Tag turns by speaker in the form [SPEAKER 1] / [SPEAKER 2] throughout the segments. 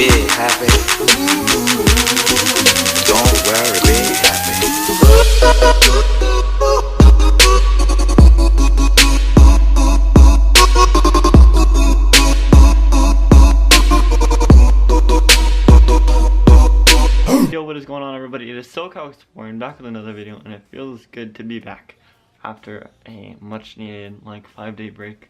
[SPEAKER 1] be happy. Don't worry, be happy.
[SPEAKER 2] Yo, what is going on, everybody? It is SoCal Exploring, back with another video, and it feels good to be back after a much needed 5-day break.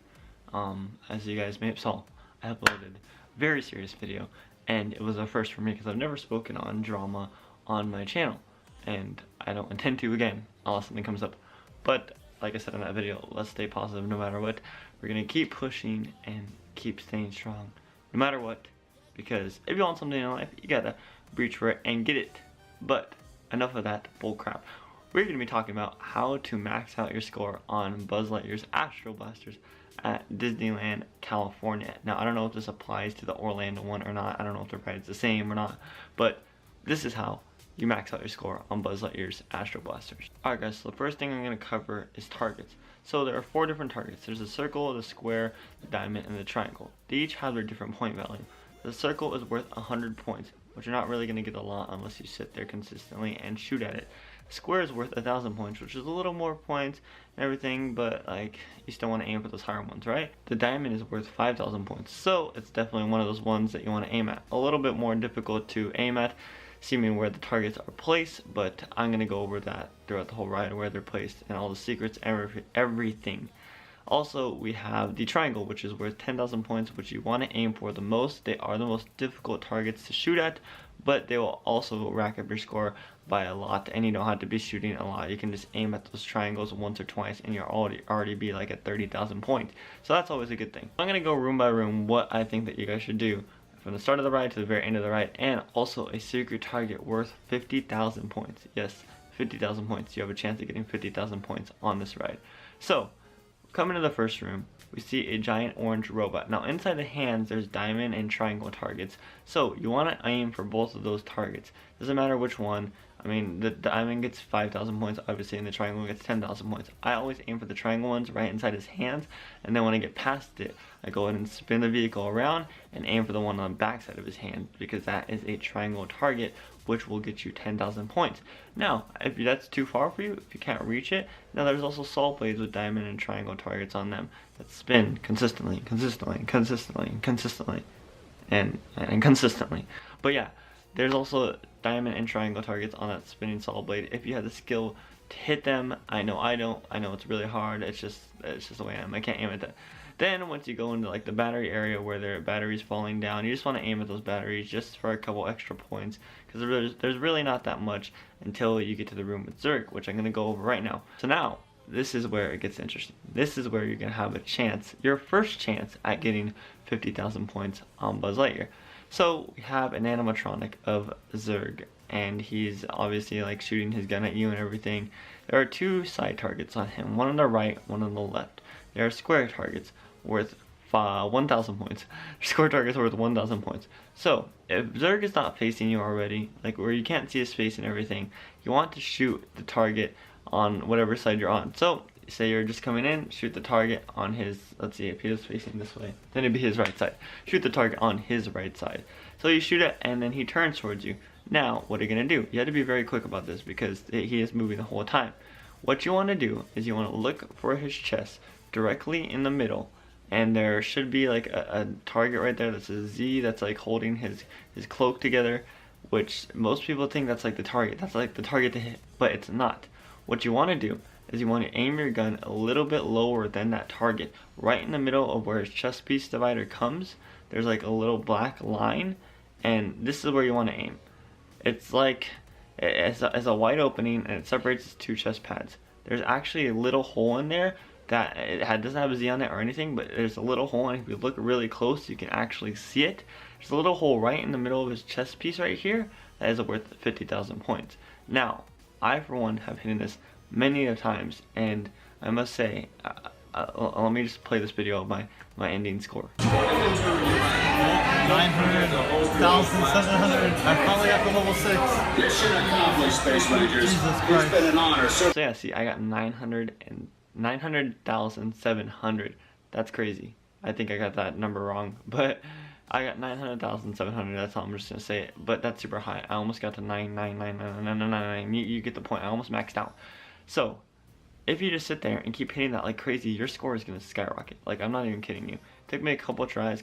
[SPEAKER 2] As you guys may have saw, I uploaded a very serious video, and it was a first for me because I've never spoken on drama on my channel, and I don't intend to again unless something comes up. But like I said in that video, let's stay positive no matter what. We're gonna keep pushing and keep staying strong no matter what, because if you want something in life, you gotta reach for it and get it. But enough of that bull crap. We're going to be talking about how to max out your score on Buzz Lightyear's Astro Blasters at Disneyland California. Now, I don't know if this applies to the Orlando one or not. I don't know if the price is the same or not, but this is how you max out your score on Buzz Lightyear's Astro Blasters. Alright guys, so the first thing I'm going to cover is targets. So there are 4 different targets. There's the circle, the square, the diamond, and the triangle. They each have their different point value. The circle is worth 100 points, which you're not really going to get a lot unless you sit there consistently and shoot at it. The square is worth 1,000 points, which is a little more points and everything, but you still want to aim for those higher ones, right? The diamond is worth 5,000 points, so it's definitely one of those ones that you want to aim at. A little bit more difficult to aim at, seeming where the targets are placed, but I'm going to go over that throughout the whole ride, where they're placed and all the secrets, everything. Also, we have the triangle, which is worth 10,000 points, which you want to aim for the most. They are the most difficult targets to shoot at, but they will also rack up your score by a lot, and you don't have to be shooting a lot. You can just aim at those triangles once or twice and you'll already be like at 30,000 points. So that's always a good thing. I'm going to go room by room what I think that you guys should do from the start of the ride to the very end of the ride, and also a secret target worth 50,000 points. Yes, 50,000 points. You have a chance of getting 50,000 points on this ride. So, coming to the first room, we see a giant orange robot. Now inside the hands, there's diamond and triangle targets. So you want to aim for both of those targets. Doesn't matter which one. I mean, the diamond gets 5,000 points, obviously, and the triangle gets 10,000 points. I always aim for the triangle ones right inside his hands, and then when I get past it, I go ahead and spin the vehicle around and aim for the one on the back side of his hand, because that is a triangle target, which will get you 10,000 points. Now, if that's too far for you, if you can't reach it, now there's also saw blades with diamond and triangle targets on them that spin consistently, and consistently. But yeah, there's also diamond and triangle targets on that spinning saw blade if you have the skill to hit them. I know I don't. I know it's really hard. It's just the way I am. I can't aim at that. Then once you go into the battery area where there are batteries falling down, you just want to aim at those batteries just for a couple extra points, because there's really not that much until you get to the room with Zurg, which I'm going to go over right now. So now, this is where it gets interesting. This is where you're going to have a chance, your first chance at getting 50,000 points on Buzz Lightyear. So we have an animatronic of Zurg, and he's obviously shooting his gun at you and everything. There are 2 side targets on him, one on the right, one on the left. There are square targets worth 1,000 points. Square targets worth 1,000 points. So if Zurg is not facing you already, where you can't see his face and everything, you want to shoot the target on whatever side you're on. So say you're just coming in, shoot the target on his, let's see, if he was facing this way, then it'd be his right side. Shoot the target on his right side. So you shoot it, and then he turns towards you. Now, what are you going to do? You have to be very quick about this because he is moving the whole time. What you want to do is you want to look for his chest directly in the middle, and there should be a target right there that's a Z that's holding his cloak together, which most people think that's the target. That's the target to hit, but it's not. What you want to do is you want to aim your gun a little bit lower than that target. Right in the middle of where his chest piece divider comes, there's a little black line, and this is where you want to aim. It's it's a wide opening, and it separates his 2 chest pads. There's actually a little hole in there that doesn't have a Z on it or anything, but there's a little hole, and if you look really close, you can actually see it. There's a little hole right in the middle of his chest piece right here that is worth 50,000 points. Now, I for one have hidden this many times, and I must say, let me just play this video of my ending score.
[SPEAKER 3] 900,700. I finally got to level 6.
[SPEAKER 4] Mission accomplished, Space Rangers.
[SPEAKER 3] Jesus Christ.
[SPEAKER 4] It's been an honor.
[SPEAKER 2] So yeah, see, I got 900,700. That's crazy. I think I got that number wrong, but I got 900,700. That's all I'm just gonna say it. But that's super high. I almost got to 9999999. You get the point. I almost maxed out. So if you just sit there and keep hitting that like crazy, your score is gonna skyrocket. Like, I'm not even kidding you. It took me a couple tries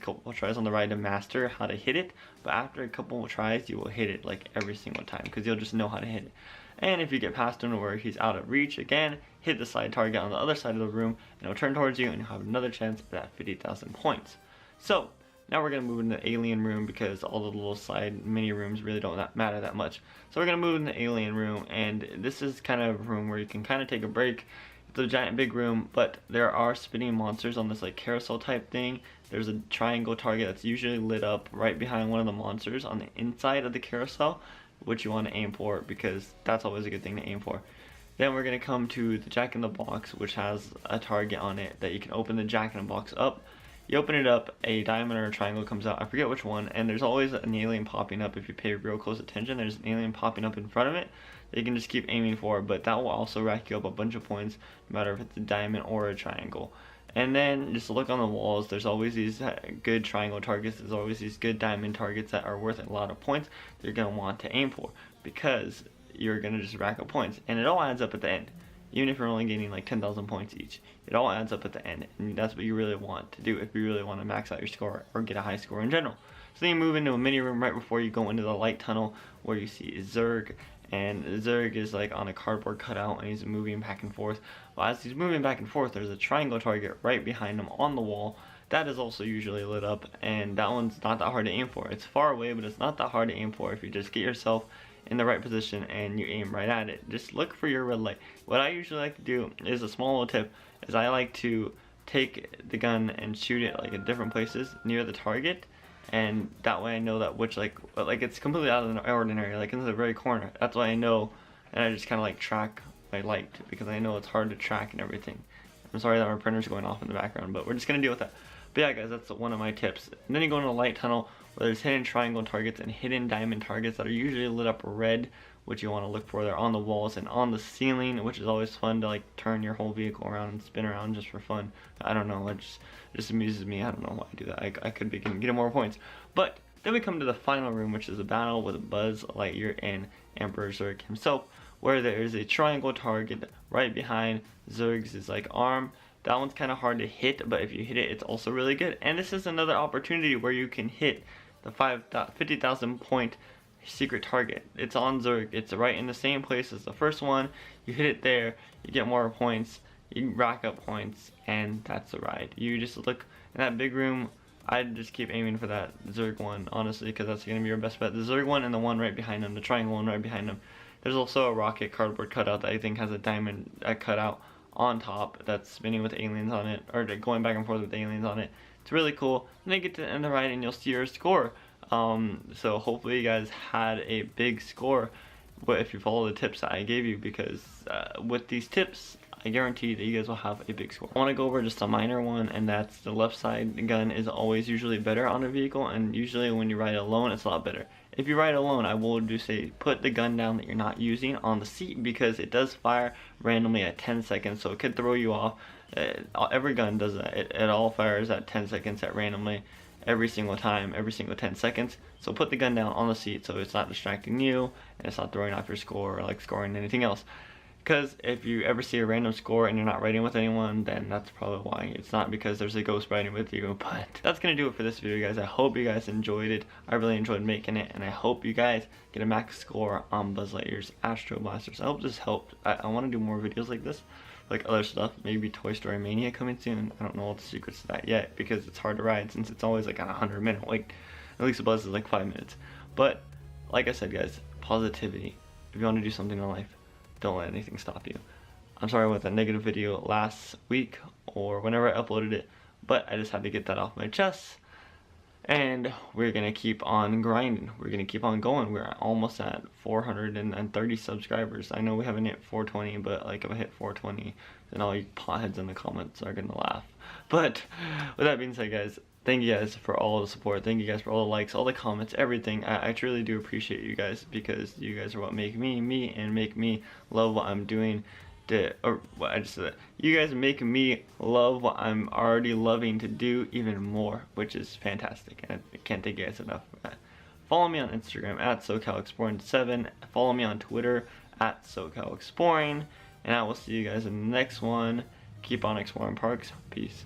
[SPEAKER 2] on the ride to master how to hit it. But after a couple of tries, you will hit it like every single time because you'll just know how to hit it. And if you get past him to where he's out of reach, again, hit the side target on the other side of the room, and it'll turn towards you, and you'll have another chance at that 50,000 points. So now we're gonna move into the alien room because all the little side mini rooms really don't matter that much. So we're gonna move in the alien room, and this is kind of a room where you can kind of take a break. It's a giant big room, but there are spinning monsters on this like carousel type thing. There's a triangle target that's usually lit up right behind one of the monsters on the inside of the carousel, which you want to aim for because that's always a good thing to aim for. Then we're going to come to the Jack in the Box, which has a target on it that you can open the Jack in the Box up. You open it up, a diamond or a triangle comes out, I forget which one, and there's always an alien popping up. If you pay real close attention, there's an alien popping up in front of it that you can just keep aiming for, but that will also rack you up a bunch of points no matter if it's a diamond or a triangle. And then just look on the walls, there's always these good triangle targets, there's always these good diamond targets that are worth a lot of points that you're going to want to aim for because you're going to just rack up points, and it all adds up at the end. Even if you're only getting like 10,000 points each, it all adds up at the end, and that's what you really want to do if you really want to max out your score or get a high score in general. So then you move into a mini room right before you go into the light tunnel where you see Zurg, and Zurg is like on a cardboard cutout and he's moving back and forth. Well, as he's moving back and forth, there's a triangle target right behind him on the wall. That is also usually lit up, and that one's not that hard to aim for. It's far away, but it's not that hard to aim for if you just get yourself in the right position and you aim right at it. Just look for your red light. What I usually like to do is a small little tip is I like to take the gun and shoot it like at different places near the target, and that way I know that which like it's completely out of the ordinary, like into the very corner. That's why I know, and I just kind of like track my light because I know it's hard to track and everything. I'm sorry that our printer's going off in the background, but we're just gonna deal with that. But yeah guys, that's one of my tips. And then you go into the light tunnel where there's hidden triangle targets and hidden diamond targets that are usually lit up red, which you want to look for. They're on the walls and on the ceiling, which is always fun to like turn your whole vehicle around and spin around just for fun. I don't know, it just amuses me. I don't know why I do that. I could be getting more points. But then we come to the final room, which is a battle with Buzz Lightyear and Emperor Zurg himself, where there is a triangle target right behind Zurg's like arm. That one's kind of hard to hit, but if you hit it, it's also really good. And this is another opportunity where you can hit the 50,000 point secret target. It's on Zurg. It's right in the same place as the first one. You hit it there, you get more points, you rack up points, and that's the ride. You just look in that big room. I'd just keep aiming for that Zurg one, honestly, because that's going to be your best bet. The Zurg one and the one right behind him, the triangle one right behind him. There's also a rocket cardboard cutout that I think has a diamond cutout on top that's spinning with aliens on it, or going back and forth with aliens on it. It's really cool. And then you get to the end of the ride and you'll see your score. So hopefully you guys had a big score, but if you follow the tips that I gave you, because with these tips I guarantee that you guys will have a big score. I want to go over just a minor one, and that's the left side gun is always usually better on a vehicle, and usually when you ride alone it's a lot better. If you ride alone, I will do say put the gun down that you're not using on the seat, because it does fire randomly at 10 seconds, so it could throw you off. Every gun does that. It all fires at 10 seconds at randomly every single time, every single 10 seconds. So put the gun down on the seat so it's not distracting you and it's not throwing off your score or like scoring anything else. Because if you ever see a random score and you're not riding with anyone, then that's probably why. It's not because there's a ghost riding with you. But that's going to do it for this video, guys. I hope you guys enjoyed it. I really enjoyed making it, and I hope you guys get a max score on Buzz Lightyear's Astro Blasters. I hope this helped. I want to do more videos like this, like other stuff. Maybe Toy Story Mania coming soon. I don't know all the secrets to that yet, because it's hard to ride since it's always like a 100-minute wait. At least the Buzz is like 5 minutes. But like I said, guys, positivity. If you want to do something in life, don't let anything stop you. I'm sorry about that negative video last week or whenever I uploaded it, but I just had to get that off my chest. And we're gonna keep on grinding. We're gonna keep on going. We're almost at 430 subscribers. I know we haven't hit 420, but like if I hit 420, then all you potheads in the comments are gonna laugh. But with that being said, guys, thank you guys for all the support. Thank you guys for all the likes, all the comments, everything. I truly do appreciate you guys, because you guys are what make me and make me love what I'm doing I just said that. You guys make me love what I'm already loving to do even more, which is fantastic, and I can't thank you guys enough for that. Follow me on Instagram at SoCalExploring7. Follow me on Twitter at SoCalExploring, and I will see you guys in the next one. Keep on exploring parks. Peace.